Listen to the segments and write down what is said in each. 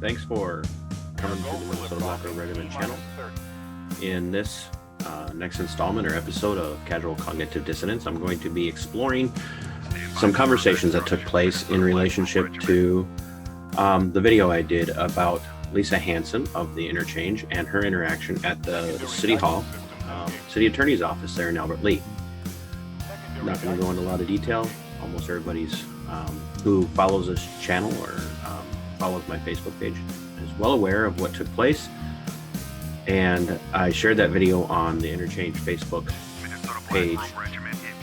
Thanks for coming to the MinnesotaBlack RobeRegiment channel. In this next installment or episode of Casual Cognitive Dissonance, I'm going to be exploring some conversations that took place in relationship to the video I did about Lisa Hanson of the Interchange and her interaction at the City Hall, City Attorney's Office there in Albert Lea. I'm not going to go into a lot of detail. Almost everybody's who follows this channel or follows my Facebook page is well aware of what took place. And I shared that video on the Interchange Facebook page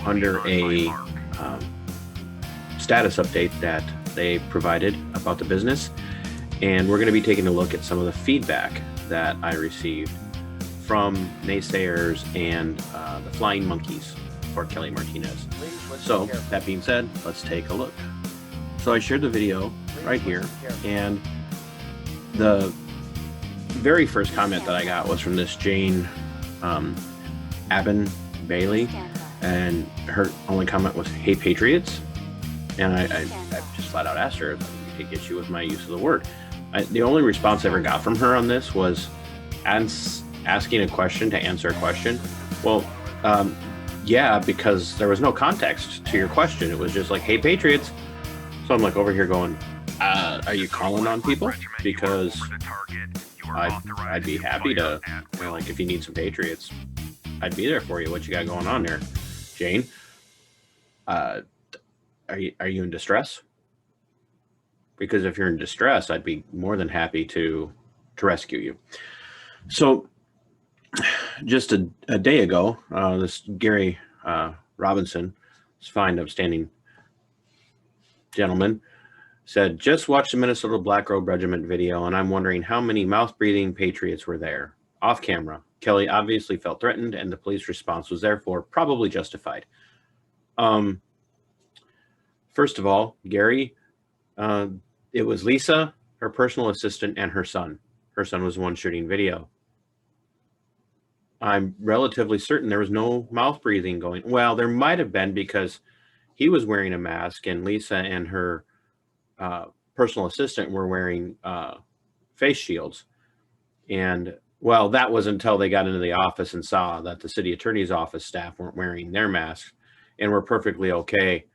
under a status update that they provided about the business. And we're going to be taking a look at some of the feedback that I received from naysayers and the flying monkeys for Kelly Martinez. So that being said, let's take a look. So I shared the video right here, and the very first comment that I got was from this Jane Abin Bailey, and her only comment was, "Hey Patriots," and I just flat out asked her if you take issue with my use of the word. The only response I ever got from her on this was asking a question to answer a question. Well, yeah, because there was no context to your question. It was just like, "Hey Patriots." So I'm like over here going, are you calling on people? Because I'd be happy to, like, if you need some Patriots, I'd be there for you. What you got going on there, Jane? Are you in distress? Because if you're in distress, I'd be more than happy to rescue you. So just a day ago, this Gary Robinson, this fine, upstanding gentleman, said, "Just watched the MinnesotaBlack RobeRegiment video, and I'm wondering how many mouth-breathing Patriots were there. Off camera. Kelly obviously felt threatened, and the police response was therefore probably justified." First of all, Gary, it was Lisa, her personal assistant, and her son. Her son was the one shooting video. I'm relatively certain there was no mouth breathing going. Well, there might have been because he was wearing a mask, and Lisa and her personal assistant were wearing face shields. And well, that was until they got into the office and saw that the city attorney's office staff weren't wearing their masks and were perfectly okay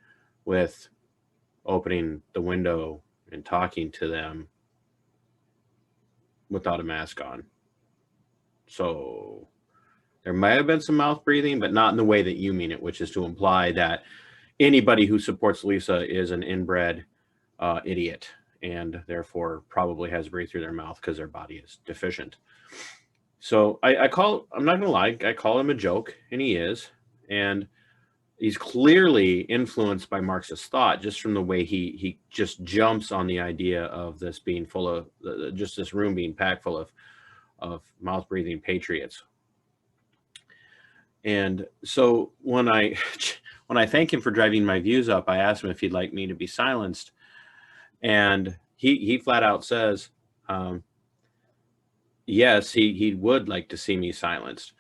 with opening the window and talking to them without a mask on. So there might have been some mouth breathing, but not in the way that you mean it, which is to imply that anybody who supports Lisa is an inbred idiot and therefore probably has breathed through their mouth because their body is deficient. So I'm not gonna lie, I call him a joke, and he is, and he's clearly influenced by Marxist thought just from the way he just jumps on the idea of this being full of just this room being packed full of mouth breathing patriots. And so when I thank him for driving my views up, I asked him if he'd like me to be silenced. And he flat out says, yes, he would like to see me silenced.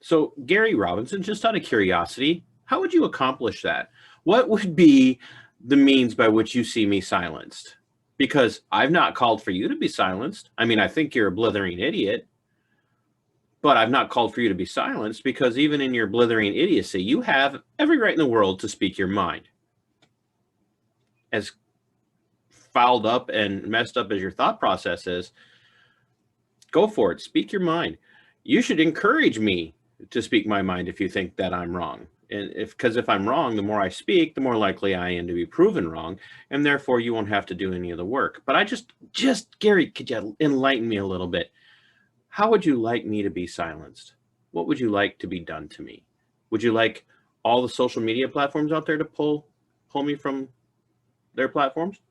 So Gary Robinson, just out of curiosity, how would you accomplish that? What would be the means by which you see me silenced? Because I've not called for you to be silenced. I mean, I think you're a blithering idiot. But I've not called for you to be silenced, because even in your blithering idiocy, you have every right in the world to speak your mind. As fouled up and messed up as your thought process is, go for it. Speak your mind. You should encourage me to speak my mind if you think that I'm wrong. And because if I'm wrong, the more I speak, the more likely I am to be proven wrong, and therefore you won't have to do any of the work. But I just Gary, could you enlighten me a little bit? How would you like me to be silenced? What would you like to be done to me? Would you like all the social media platforms out there to pull me from their platforms?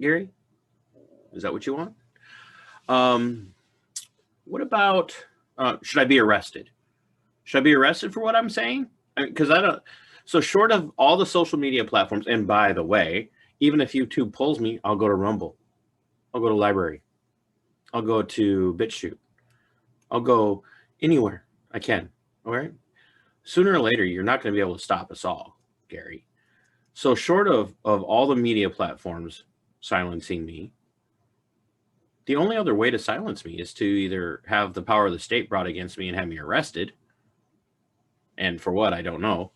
Gary, is that what you want? What about, should I be arrested? Should I be arrested for what I'm saying? Because I don't, so short of all the social media platforms, and by the way, even if YouTube pulls me, I'll go to Rumble. I'll go to Library. I'll go to BitChute. I'll go anywhere I can. All right. Sooner or later, you're not going to be able to stop us all, Gary. So short of all the media platforms silencing me. The only other way to silence me is to either have the power of the state brought against me and have me arrested, and for what, I don't know,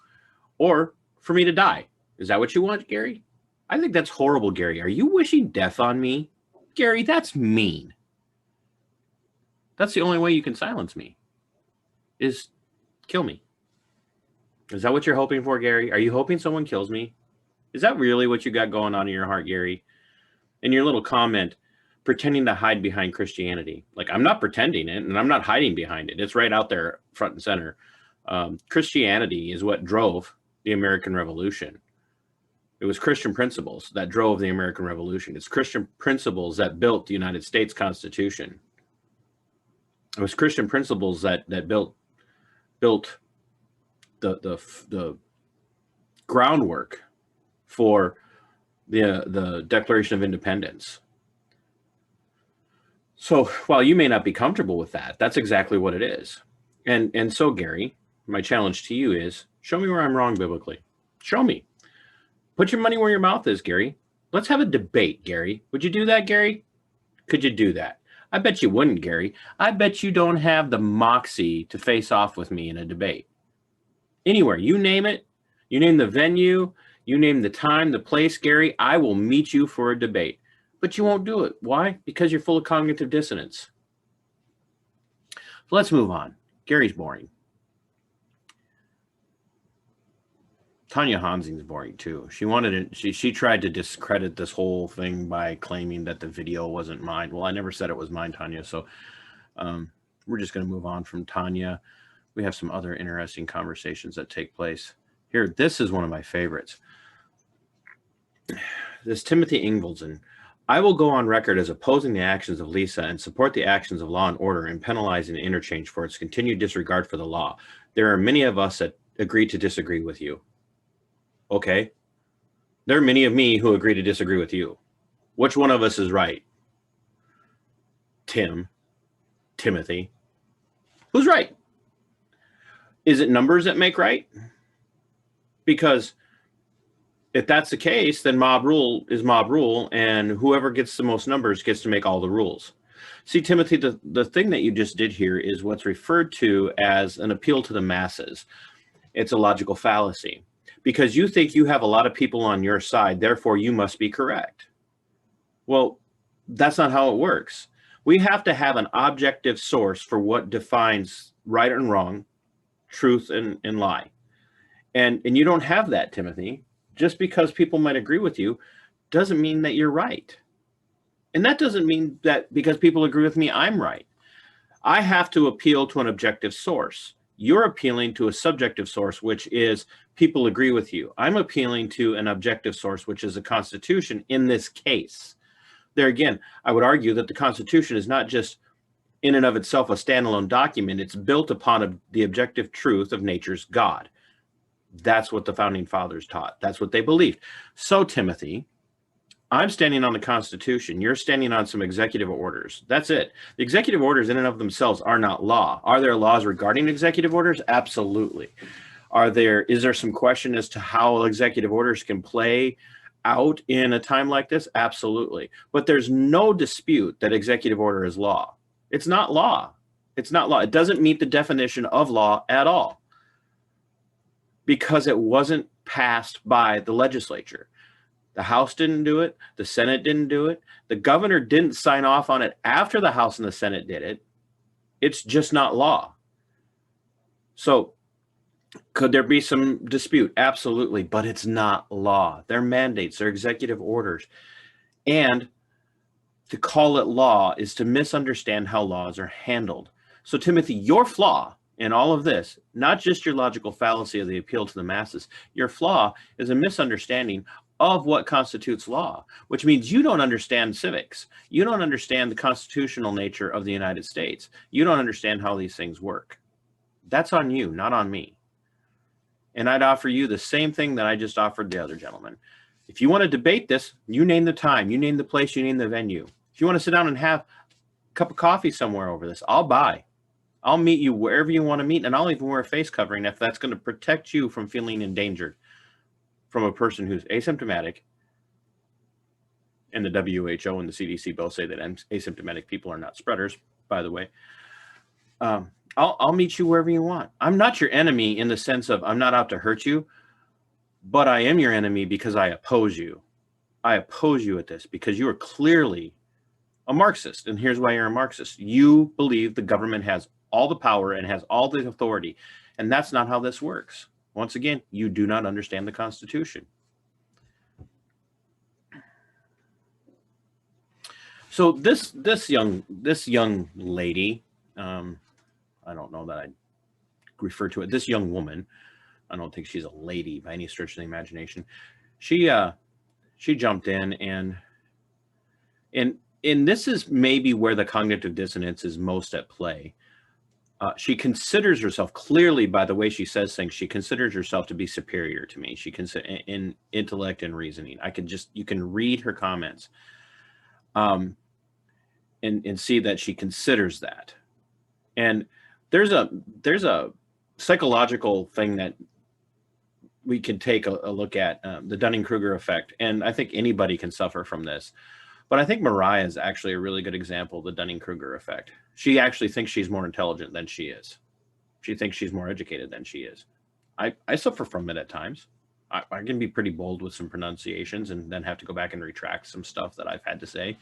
or for me to die. Is that what you want, Gary? I think that's horrible, Gary. Are you wishing death on me? Gary, that's mean. That's the only way you can silence me, is kill me. Is that what you're hoping for, Gary? Are you hoping someone kills me? Is that really what you got going on in your heart, Gary? In your little comment, pretending to hide behind Christianity. Like, I'm not pretending it, and I'm not hiding behind it. It's right out there front and center. Christianity is what drove the American Revolution. It was Christian principles that drove the American Revolution. It's Christian principles that built the United States Constitution. It was Christian principles that built the groundwork for the Declaration of Independence. So while you may not be comfortable with that, that's exactly what it is. And so, Gary, my challenge to you is, show me where I'm wrong biblically. Show me. Put your money where your mouth is, Gary. Let's have a debate, Gary. Would you do that, Gary? Could you do that? I bet you wouldn't, Gary. I bet you don't have the moxie to face off with me in a debate. Anywhere, you name it, you name the venue, you name the time, the place, Gary, I will meet you for a debate. But you won't do it. Why? Because you're full of cognitive dissonance. So let's move on. Gary's boring. Tanya Hansing's boring too. She tried to discredit this whole thing by claiming that the video wasn't mine. Well, I never said it was mine, Tanya. So we're just going to move on from Tanya. We have some other interesting conversations that take place here. This is one of my favorites. This Timothy Ingvelson. I will go on record as opposing the actions of Lisa and support the actions of Law and Order in penalizing Interchange for its continued disregard for the law. There are many of us that agree to disagree with you. Okay. There are many of me who agree to disagree with you. Which one of us is right? Timothy. Who's right? Is it numbers that make right? Because if that's the case, then mob rule is mob rule, and whoever gets the most numbers gets to make all the rules. See, Timothy, the thing that you just did here is what's referred to as an appeal to the masses. It's a logical fallacy. Because you think you have a lot of people on your side, therefore you must be correct. Well, that's not how it works. We have to have an objective source for what defines right and wrong, truth and lie. And you don't have that, Timothy. Just because people might agree with you doesn't mean that you're right. And that doesn't mean that because people agree with me, I'm right. I have to appeal to an objective source. You're appealing to a subjective source, which is people agree with you. I'm appealing to an objective source, which is the Constitution in this case. There again, I would argue that the Constitution is not just in and of itself a standalone document. It's built upon the objective truth of nature's God. That's what the founding fathers taught. That's what they believed. So, Timothy, I'm standing on the Constitution. You're standing on some executive orders. That's it. The executive orders in and of themselves are not law. Are there laws regarding executive orders? Absolutely. Is there some question as to how executive orders can play out in a time like this? Absolutely. But there's no dispute that executive order is law. It's not law. It's not law. It doesn't meet the definition of law at all because it wasn't passed by the legislature. The House didn't do it. The Senate didn't do it. The governor didn't sign off on it after the House and the Senate did it. It's just not law. So could there be some dispute? Absolutely, but it's not law. They're mandates, they're executive orders. And to call it law is to misunderstand how laws are handled. So Timothy, your flaw in all of this, not just your logical fallacy of the appeal to the masses, your flaw is a misunderstanding of what constitutes law, which means you don't understand civics. You don't understand the constitutional nature of the United States. You don't understand how these things work. That's on you, not on me. And I'd offer you the same thing that I just offered the other gentleman. If you want to debate this, you name the time, you name the place, you name the venue. If you want to sit down and have a cup of coffee somewhere over this, I'll buy. I'll meet you wherever you want to meet, and I'll even wear a face covering if that's going to protect you from feeling endangered from a person who's asymptomatic And the WHO and the CDC both say that asymptomatic people are not spreaders, by the way. I'll meet you wherever you want. I'm not your enemy in the sense of I'm not out to hurt you, but I am your enemy because I oppose you. I oppose you at this because you are clearly a Marxist. And here's why you're a Marxist. You believe the government has all the power and has all the authority. And that's not how this works. Once again, you do not understand the Constitution. So this young lady, I don't know that I'd refer to it, this young woman, I don't think she's a lady by any stretch of the imagination. She jumped in and this is maybe where the cognitive dissonance is most at play. She considers herself, clearly by the way she says things, she considers herself to be superior to me. She in intellect and reasoning. You can read her comments and see that she considers that. And there's a psychological thing that we can take a look at, the Dunning-Kruger effect. And I think anybody can suffer from this. But I think Mariah is actually a really good example of the Dunning-Kruger effect. She actually thinks she's more intelligent than she is. She thinks she's more educated than she is. I suffer from it at times. I can be pretty bold with some pronunciations and then have to go back and retract some stuff that I've had to say.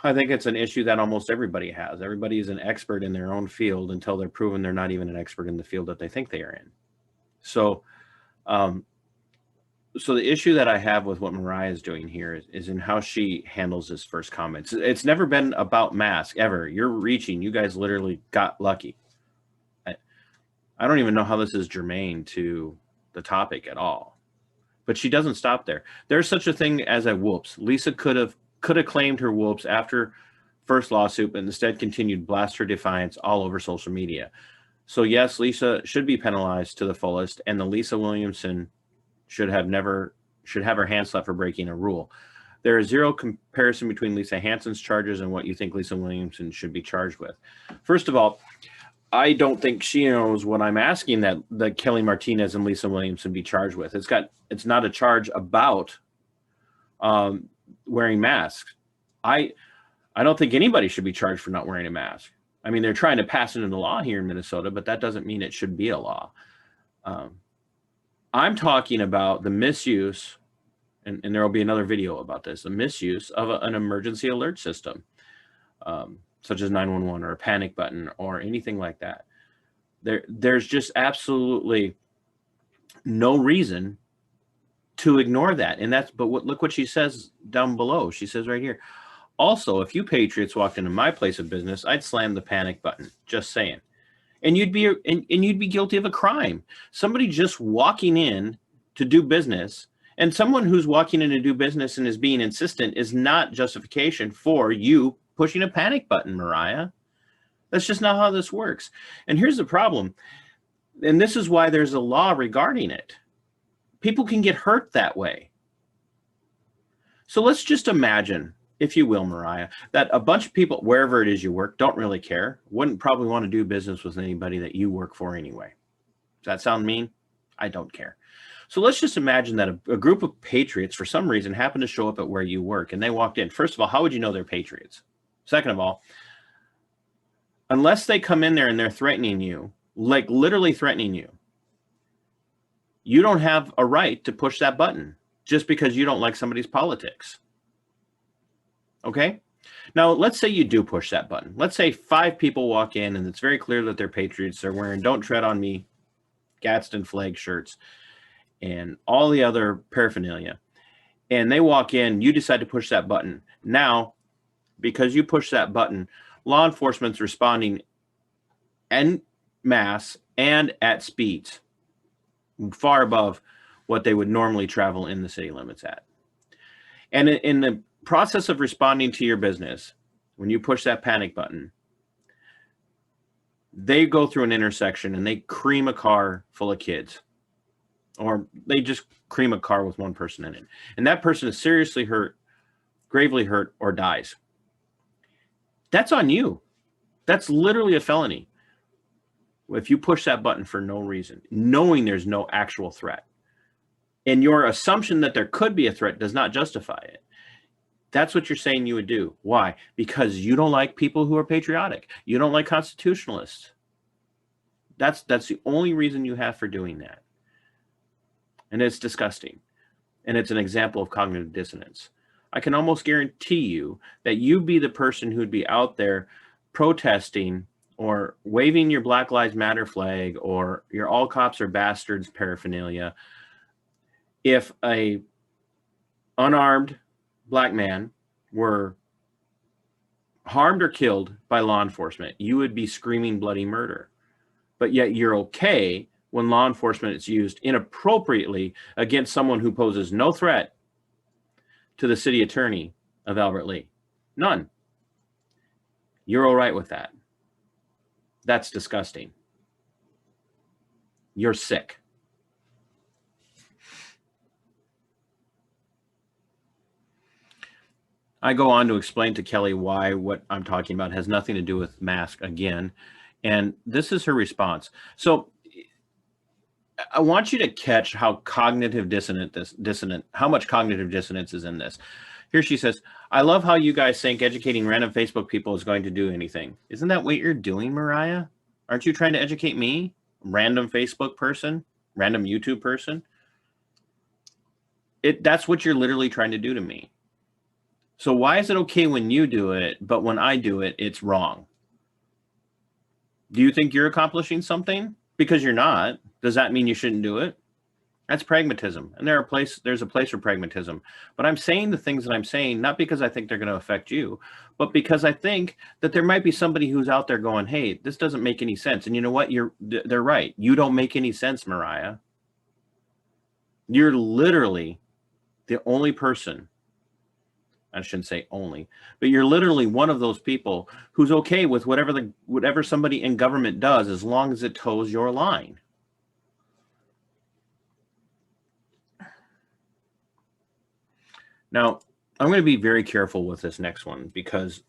I think it's an issue that almost everybody has. Everybody is an expert in their own field until they're proven they're not even an expert in the field that they think they are in. So, so the issue that I have with what Mariah is doing here is in how she handles this first comment. It's never been about mask ever. You're reaching. You guys literally got lucky. I don't even know how this is germane to the topic at all. But she doesn't stop there. There's such a thing as a whoops. Lisa could have claimed her whoops after first lawsuit, but instead continued blast her defiance all over social media. So yes, Lisa should be penalized to the fullest, and the Lisa Williamson should have her hand slapped for breaking a rule. There is zero comparison between Lisa Hanson's charges and what you think Lisa Williamson should be charged with. First of all, I don't think she knows what I'm asking that Kelly Martinez and Lisa Williamson be charged with. It's not a charge about wearing masks. I don't think anybody should be charged for not wearing a mask. I mean, they're trying to pass it into law here in Minnesota, but that doesn't mean it should be a law. I'm talking about the misuse, and there will be another video about this, the misuse of an emergency alert system, such as 911 or a panic button or anything like that. There's just absolutely no reason to ignore that. And look what she says down below. She says right here, also, if you patriots walked into my place of business, I'd slam the panic button. Just saying. And you'd be guilty of a crime. Somebody just walking in to do business, and someone who's walking in to do business and is being insistent is not justification for you pushing a panic button, Mariah. That's just not how this works. And here's the problem. And this is why there's a law regarding it. People can get hurt that way. So let's just imagine, if you will, Mariah, that a bunch of people, wherever it is you work, don't really care, wouldn't probably want to do business with anybody that you work for anyway. Does that sound mean? I don't care. So let's just imagine that a group of patriots, for some reason, happened to show up at where you work, and they walked in. First of all, how would you know they're patriots? Second of all, unless they come in there and they're threatening you, like literally threatening you, you don't have a right to push that button just because you don't like somebody's politics. Okay? Now, let's say you do push that button. Let's say 5 people walk in and it's very clear that they're patriots. They're wearing Don't Tread on Me, Gadsden flag shirts, and all the other paraphernalia. And they walk in, you decide to push that button. Now, because you push that button, law enforcement's responding en masse and at speeds far above what they would normally travel in the city limits at. And in the process of responding to your business, when you push that panic button, they go through an intersection and they cream a car full of kids, or they just cream a car with one person in it. And that person is seriously hurt, gravely hurt, or dies. That's on you. That's literally a felony. If you push that button for no reason, knowing there's no actual threat, and your assumption that there could be a threat does not justify it. That's what you're saying you would do. Why? Because you don't like people who are patriotic. You don't like constitutionalists. That's the only reason you have for doing that. And it's disgusting. And it's an example of cognitive dissonance. I can almost guarantee you that you'd be the person who'd be out there protesting or waving your Black Lives Matter flag or your all cops are bastards paraphernalia if a unarmed black man were harmed or killed by law enforcement. You would be screaming bloody murder. But yet you're okay when law enforcement is used inappropriately against someone who poses no threat to the city attorney of Albert Lea. None. You're all right with that. That's disgusting. You're sick. I go on to explain to Kelly why what I'm talking about has nothing to do with mask again. And this is her response. So I want you to catch how cognitive dissonant, how much cognitive dissonance is in this. Here she says, I love how you guys think educating random Facebook people is going to do anything. Isn't that what you're doing, Mariah? Aren't you trying to educate me? Random Facebook person? Random YouTube person? That's what you're literally trying to do to me. So why is it okay when you do it, but when I do it, it's wrong? Do you think you're accomplishing something? Because you're not. Does that mean you shouldn't do it? That's pragmatism. And there's a place for pragmatism. But I'm saying the things that I'm saying, not because I think they're going to affect you, but because I think that there might be somebody who's out there going, hey, this doesn't make any sense. And you know what? They're right. You don't make any sense, Mariah. You're literally the only person, I shouldn't say only, but you're literally one of those people who's okay with whatever somebody in government does as long as it toes your line. Now, I'm going to be very careful with this next one because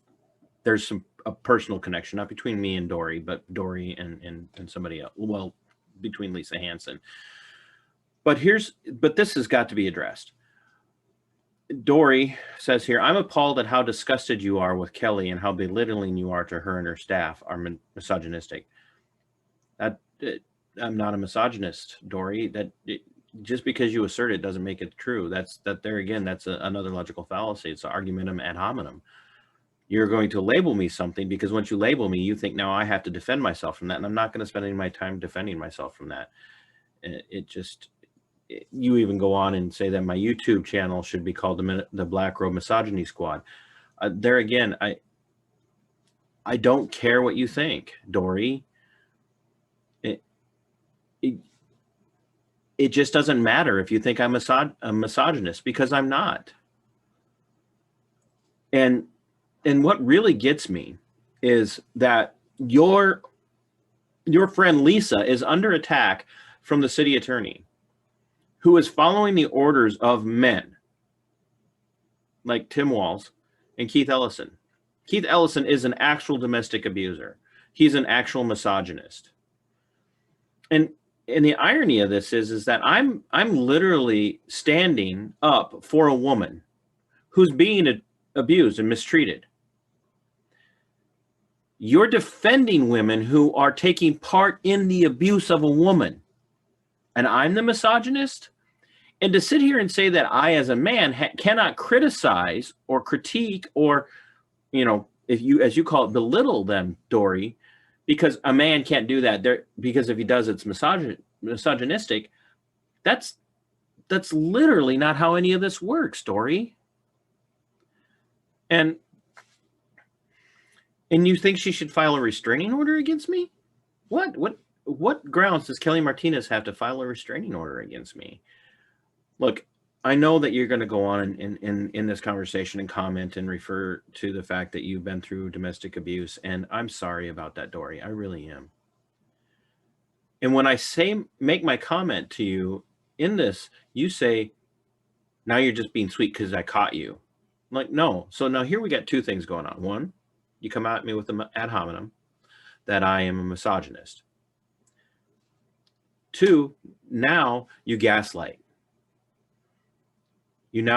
there's a personal connection, not between me and Dory, but Dory and somebody else. Well, between Lisa Hansen. But this has got to be addressed. Dory says here, I'm appalled at how disgusted you are with Kelly and how belittling you are to her and her staff are misogynistic. I'm not a misogynist, Dory. Just because you assert it doesn't make it true. That's another logical fallacy. It's argumentum ad hominem. You're going to label me something because once you label me, you think now I have to defend myself from that, and I'm not going to spend any of my time defending myself from that. You even go on and say that my YouTube channel should be called the Black Robe Misogyny Squad. There again, I don't care what you think, Dory. It just doesn't matter if you think I'm a misogynist, because I'm not. And what really gets me is that your friend Lisa is under attack from the city attorney, who is following the orders of men like Tim Walz and Keith Ellison. Keith Ellison is an actual domestic abuser. He's an actual misogynist. And the irony of this is that I'm literally standing up for a woman who's being abused and mistreated. You're defending women who are taking part in the abuse of a woman. And I'm the misogynist? And to sit here and say that I, as a man, cannot criticize or critique or, if you, as you call it, belittle them, Dory, because a man can't do that. Because if he does, it's misogynistic. That's literally not how any of this works, Dory. And you think she should file a restraining order against me? What grounds does Kelly Martinez have to file a restraining order against me? Look, I know that you're going to go on in this conversation and comment and refer to the fact that you've been through domestic abuse, and I'm sorry about that, Dory. I really am. And when I make my comment to you in this, you say, now you're just being sweet because I caught you. I'm like, no. So now here we got two things going on. One, you come at me with the ad hominem that I am a misogynist. Two, now you gaslight. And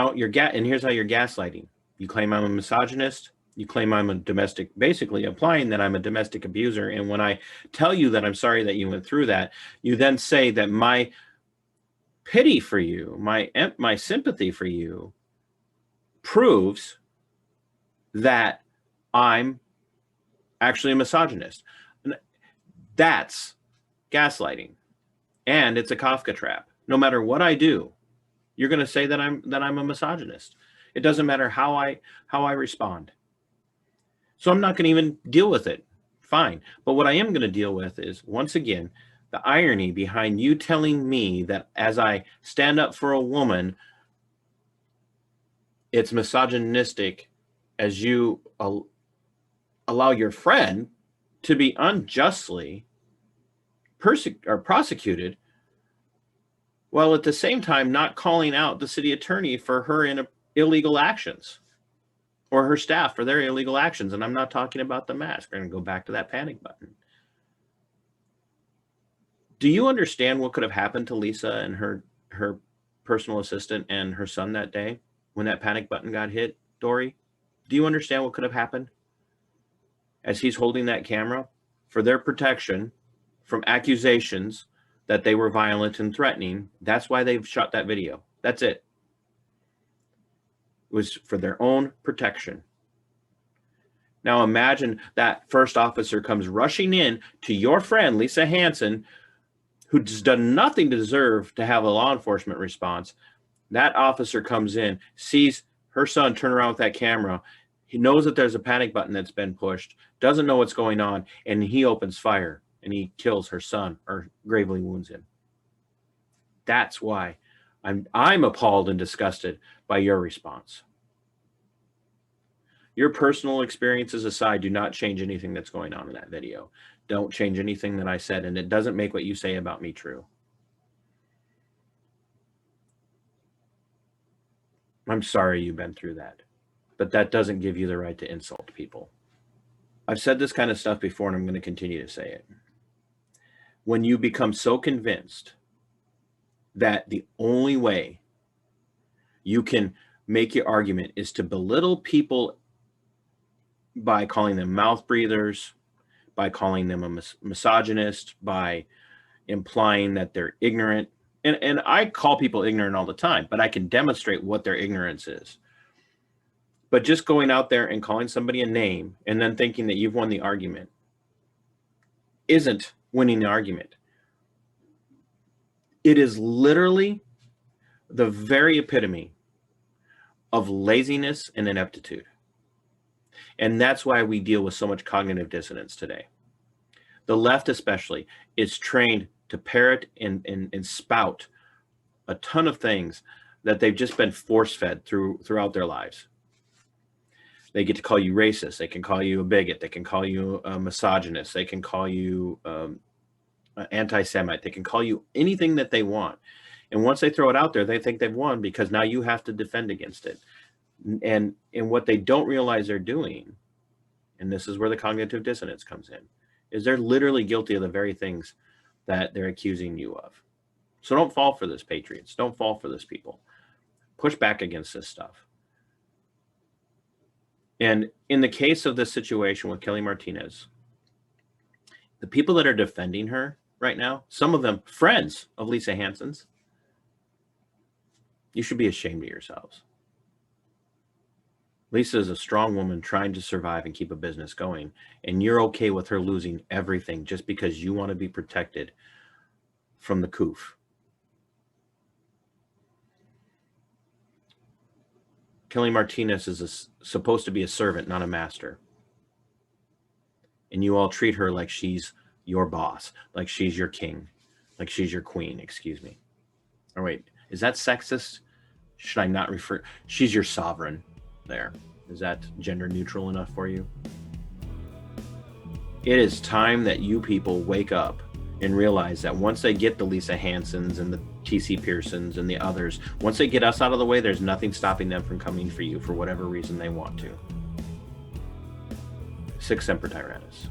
here's how you're gaslighting. You claim I'm a misogynist. You claim I'm a domestic, basically implying that I'm a domestic abuser. And when I tell you that I'm sorry that you went through that, you then say that my pity for you, my sympathy for you proves that I'm actually a misogynist. That's gaslighting. And it's a Kafka trap. No matter what I do, you're going to say that I'm a misogynist. It doesn't matter how I respond. So I'm not going to even deal with it. Fine. But what I am going to deal with is, once again, the irony behind you telling me that as I stand up for a woman, it's misogynistic as you allow your friend to be unjustly prosecuted, while at the same time not calling out the city attorney for her illegal actions, or her staff for their illegal actions. And I'm not talking about the mask. We're going to go back to that panic button. Do you understand what could have happened to Lisa and her personal assistant and her son that day when that panic button got hit, Dory? Do you understand what could have happened as he's holding that camera for their protection from accusations that they were violent and threatening? That's why they've shot that video. That's it. It was for their own protection. Now imagine that first officer comes rushing in to your friend, Lisa Hansen, who's done nothing to deserve to have a law enforcement response. That officer comes in, sees her son turn around with that camera. He knows that there's a panic button that's been pushed, doesn't know what's going on, and he opens fire and he kills her son or gravely wounds him. That's why I'm appalled and disgusted by your response. Your personal experiences aside, do not change anything that's going on in that video. Don't change anything that I said, and it doesn't make what you say about me true. I'm sorry you've been through that, but that doesn't give you the right to insult people. I've said this kind of stuff before, and I'm going to continue to say it. When you become so convinced that the only way you can make your argument is to belittle people by calling them mouth breathers, by calling them a misogynist, by implying that they're ignorant. And I call people ignorant all the time, but I can demonstrate what their ignorance is. But just going out there and calling somebody a name and then thinking that you've won the argument isn't winning the argument. It is literally the very epitome of laziness and ineptitude. And that's why we deal with so much cognitive dissonance today. The left especially is trained to parrot and spout a ton of things that they've just been force-fed throughout their lives. They get to call you racist. They can call you a bigot. They can call you a misogynist. They can call you anti-Semite. They can call you anything that they want. And once they throw it out there, they think they've won because now you have to defend against it. And what they don't realize they're doing, and this is where the cognitive dissonance comes in, is they're literally guilty of the very things that they're accusing you of. So don't fall for this, patriots. Don't fall for this, people. Push back against this stuff. And in the case of this situation with Kelly Martinez, the people that are defending her right now, some of them friends of Lisa Hansen's, you should be ashamed of yourselves. Lisa is a strong woman trying to survive and keep a business going, and you're okay with her losing everything just because you want to be protected from the coof. Kelly Martinez is supposed to be a servant, not a master. And you all treat her like she's your boss, like she's your king, like she's your queen, excuse me. Or wait, is that sexist? Should I not refer? She's your sovereign there. Is that gender neutral enough for you? It is time that you people wake up and realize that once they get the Lisa Hansens and the TC Pearsons and the others, once they get us out of the way, there's nothing stopping them from coming for you for whatever reason they want to. Sic Semper Tyrannis.